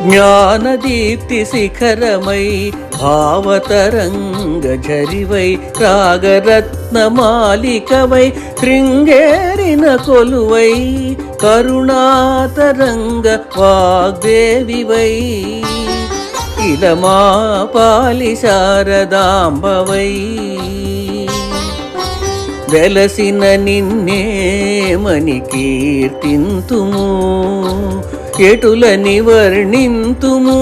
జ్ఞానదీప్తి శిఖరమై భావతరంగ ఝరివై రాగరత్నమాలికవై శృంగేరిన కొలువై కరుణాతరంగ వాగ్దేవివై ఇలమా పాలి శారదాంబవై వెలసిన నిన్నేమని కీర్తింతుము ఎటులని వర్ణింతుము.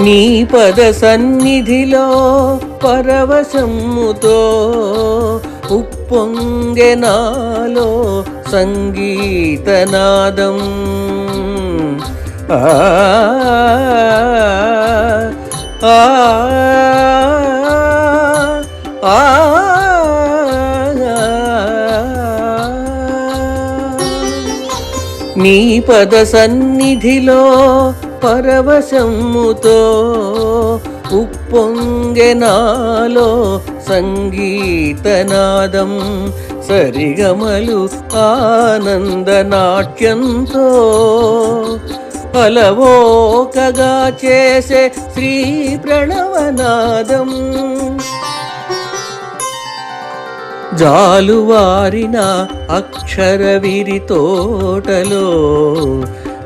నీ పద సన్నిధిలో పరవశముతో ఉప్పొంగెనాలో సంగీతనాదం. ఆ ఆ ఆ నీ పద సన్నిధిలో పరవశముతో ఉప్పొంగెనాలో సంగీతనాదం. సరిగమలు ఆనందనాట్యంతో అలవోకగా చేసే శ్రీ ప్రణవనాదం. జాలువారిన అక్షర విరి తోటలో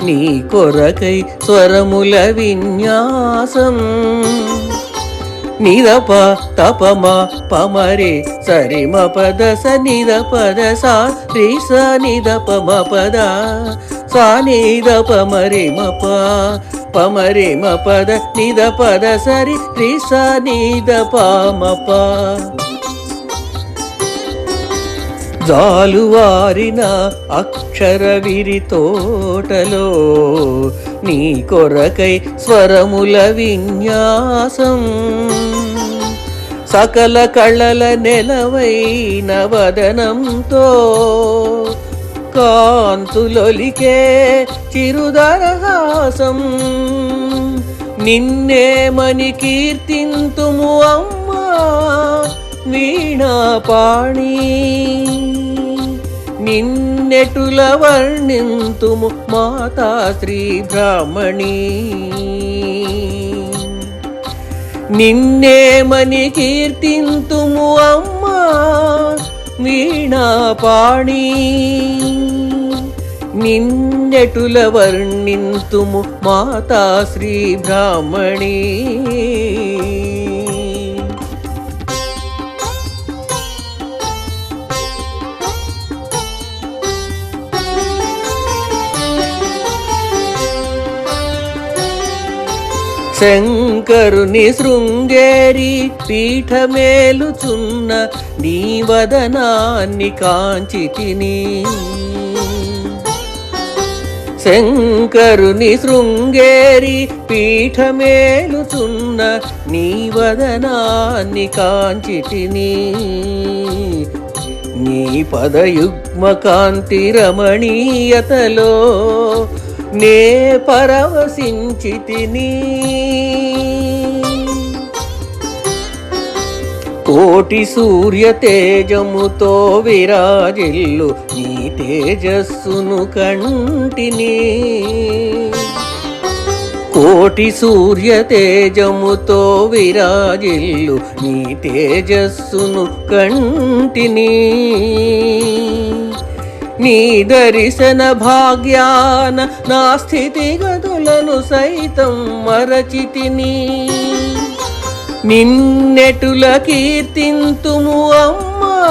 నీ కొరకై స్వరముల విన్యాసం. నిరప తపమ పమరే సరిమ పద స నిర పద సా రి స నిద పమ పద సా నిద పమరే మప పమరే మ పద నిద పద సరి రి స నిద పమప. జాలువారిన అక్షర విరి తోటలో నీ కొరకై స్వరముల విన్యాసం. సకల కళల నెలవైన వదనంతో కాంతులొలికే చిరుదరహాసం. నిన్నేమని కీర్తింతుము అమ్మా వీణాపాణి. నిన్నెటుల వర్ణింతుము మాతా శ్రీ బ్రాహ్మణి. నిన్నేమని కీర్తింతుము అమ్మా వీణాపాణి. నిన్నెటుల వర్ణింతుము మాతా శ్రీ బ్రాహ్మణి. శంకరుని శృంగేరి పీఠమేలుచున్న నీ వదనాన్ని కాంచితిని. శంకరుని శృంగేరి పీఠమేలుచున్న నీ వదనాన్ని కాంచితిని. నీ పదయుగ్మ కాంతి రమణీయతలో నే పరవశించితిని. కోటి సూర్య తేజముతో విరాజిల్లు నీ తేజస్సును కంటిని. కోటి సూర్య తేజముతో విరాజిల్లు నీ తేజస్సును కంటిని. నీ దర్శన భాగ్యాన నా స్థితిగతులను సైతం మరచితిని. నిన్నెటుల కీర్తింతుము అమ్మా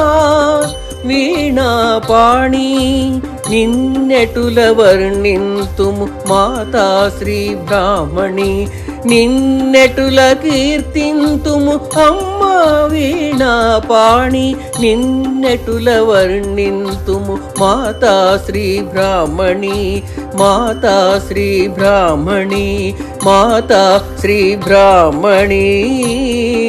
వీణాపాణి. నిన్నెటుల వర్ణింతుము మాతా శ్రీ బ్రాహ్మణి. నిన్నెటుల కీర్తింతుము అమ్మా వీణాపాణి. నిన్నెటుల వర్ణింతుము మాతా శ్రీ బ్రాహ్మణి. మాతా శ్రీ బ్రాహ్మణి. మాతా శ్రీ బ్రాహ్మణి.